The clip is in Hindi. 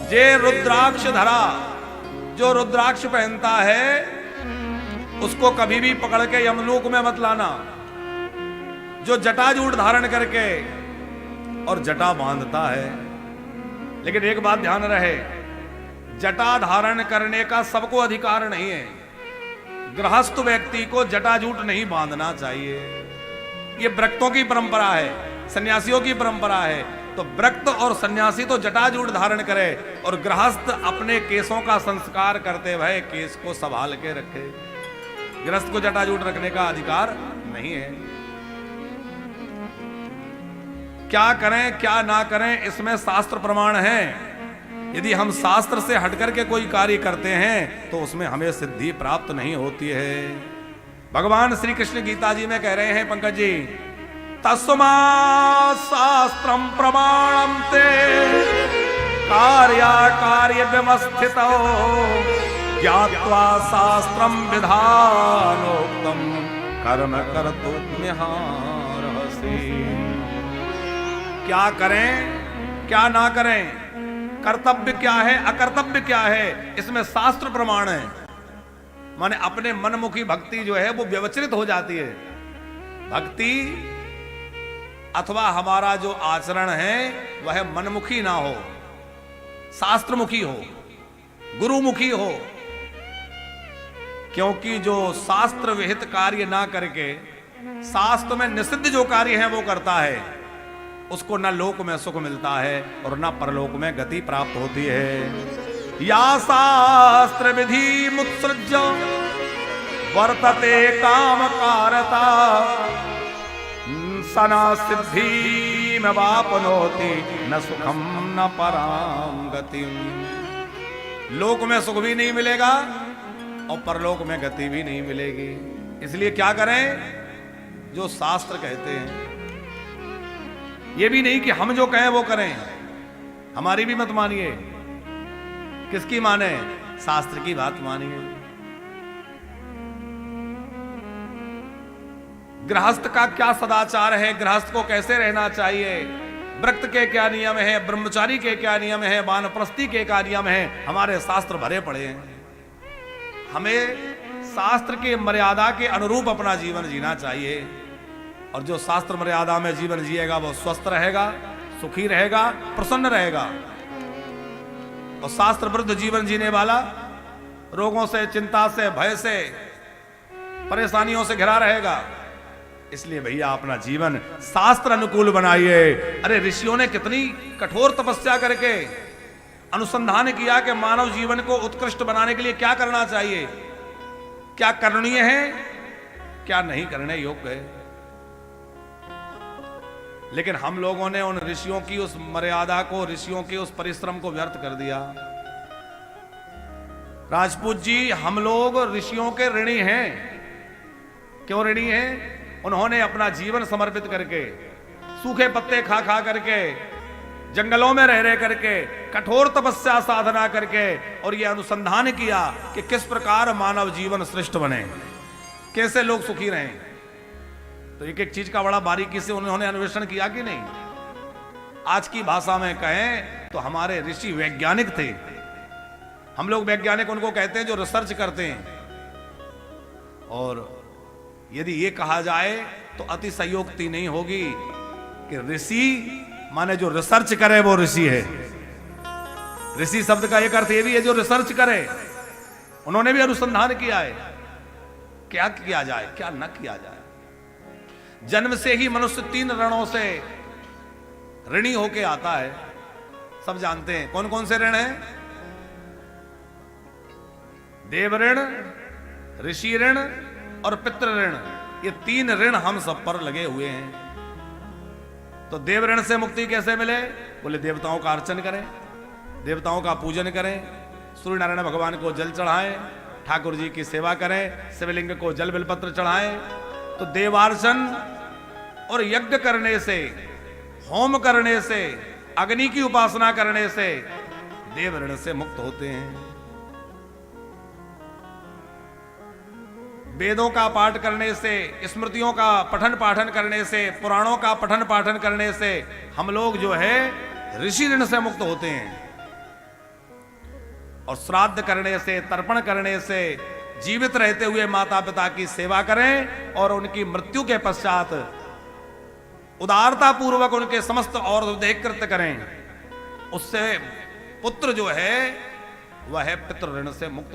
जे रुद्राक्ष धरा, जो रुद्राक्ष पहनता है उसको कभी भी पकड़ के यमलोक में मत लाना। जो जटाजूट धारण करके और जटा बांधता है, लेकिन एक बात ध्यान रहे, जटा धारण करने का सबको अधिकार नहीं है। गृहस्थ व्यक्ति को जटाजूट नहीं बांधना चाहिए। ये व्रक्तों की परंपरा है, सन्यासियों की परंपरा है। तो व्रक्त और सन्यासी तो जटाजूट धारण करे और गृहस्थ अपने केसों का संस्कार करते हुए केस को संभाल के रखे। गृहस्थ को जटाजूट रखने का अधिकार नहीं है। क्या करें क्या ना करें, इसमें शास्त्र प्रमाण है। यदि हम शास्त्र से हटकर के कोई कार्य करते हैं तो उसमें हमें सिद्धि प्राप्त नहीं होती है। भगवान श्री कृष्ण गीता जी में कह रहे हैं पंकज जी, तस्मात् शास्त्रम प्रमाणम ते कार्य व्यवस्थितो ज्ञात्वा शास्त्रम विधानोक्तम कर्म कर्तुम्यर्हसि। क्या करें क्या ना करें, कर्तव्य क्या है अकर्तव्य क्या है, इसमें शास्त्र प्रमाण है। माने अपने मनमुखी भक्ति जो है वो व्यवचरित हो जाती है। भक्ति अथवा हमारा जो आचरण है वह मनमुखी ना हो, शास्त्रमुखी हो, गुरुमुखी हो। क्योंकि जो शास्त्र विहित कार्य ना करके शास्त्र में निषिद्ध जो कार्य है वो करता है, उसको न लोक में सुख मिलता है और न परलोक में गति प्राप्त होती है। या शास्त्र विधि मुत्सृज्य वर्तते काम कारता सना सिद्धि में वापनोति न सुखम न पराम गति। लोक में सुख भी नहीं मिलेगा और परलोक में गति भी नहीं मिलेगी। इसलिए क्या करें, जो शास्त्र कहते हैं। ये भी नहीं कि हम जो कहें वो करें, हमारी भी मत मानिए। किसकी माने? शास्त्र की बात मानिए। गृहस्थ का क्या सदाचार है, गृहस्थ को कैसे रहना चाहिए, व्रत के क्या नियम है, ब्रह्मचारी के क्या नियम है, वानप्रस्थी के क्या नियम है, हमारे शास्त्र भरे पड़े हैं। हमें शास्त्र की मर्यादा के अनुरूप अपना जीवन जीना चाहिए। और जो शास्त्र मर्यादा में जीवन जिएगा वो स्वस्थ रहेगा, सुखी रहेगा, प्रसन्न रहेगा। और शास्त्र विरुद्ध जीवन जीने वाला रोगों से, चिंता से, भय से, परेशानियों से घिरा रहेगा। इसलिए भैया अपना जीवन शास्त्र अनुकूल बनाइए। अरे ऋषियों ने कितनी कठोर तपस्या करके अनुसंधान किया कि मानव जीवन को उत्कृष्ट बनाने के लिए क्या करना चाहिए, क्या करणीय है, क्या नहीं करने योग्य है। लेकिन हम लोगों ने उन ऋषियों की उस मर्यादा को, ऋषियों के उस परिश्रम को व्यर्थ कर दिया। राजपूत जी, हम लोग ऋषियों के ऋणी हैं। क्यों ऋणी हैं? उन्होंने अपना जीवन समर्पित करके, सूखे पत्ते खा खा करके, जंगलों में रह करके, कठोर तपस्या साधना करके और यह अनुसंधान किया कि किस प्रकार मानव जीवन श्रेष्ठ बने, कैसे लोग सुखी रहें। तो एक एक चीज का बड़ा बारीकी से उन्होंने अन्वेषण किया कि नहीं। आज की भाषा में कहें तो हमारे ऋषि वैज्ञानिक थे। हम लोग वैज्ञानिक उनको कहते हैं जो रिसर्च करते हैं। और यदि ये कहा जाए तो अतिशयोक्ति नहीं होगी कि ऋषि माने जो रिसर्च करे वो ऋषि है। ऋषि शब्द का एक अर्थ ये भी है जो रिसर्च करे। उन्होंने भी अनुसंधान किया है, क्या किया जाए क्या न किया जाए। जन्म से ही मनुष्य 3 ऋणों से ऋणी होके आता है। सब जानते हैं कौन कौन से ऋण हैं? देव ऋण, ऋषि ऋण और पितृ ऋण। ये 3 ऋण हम सब पर लगे हुए हैं। तो देव ऋण से मुक्ति कैसे मिले? बोले देवताओं का अर्चन करें, देवताओं का पूजन करें, सूर्य नारायण भगवान को जल चढ़ाएं, ठाकुर जी की सेवा करें, शिवलिंग को जल बिलपत्र चढ़ाएं। तो देवार्चन और यज्ञ करने से, होम करने से, अग्नि की उपासना करने से देव ऋण से मुक्त होते हैं। वेदों का पाठ करने से, स्मृतियों का पठन पाठन करने से, पुराणों का पठन पाठन करने से हम लोग जो है ऋषि ऋण से मुक्त होते हैं। और श्राद्ध करने से, तर्पण करने से जीवित रहते हुए माता पिता की सेवा करें और उनकी मृत्यु के पश्चात उदारता पूर्वक उनके समस्त और उदेकृत करें। उससे पुत्र जो है वह पितृ ऋण से मुक्त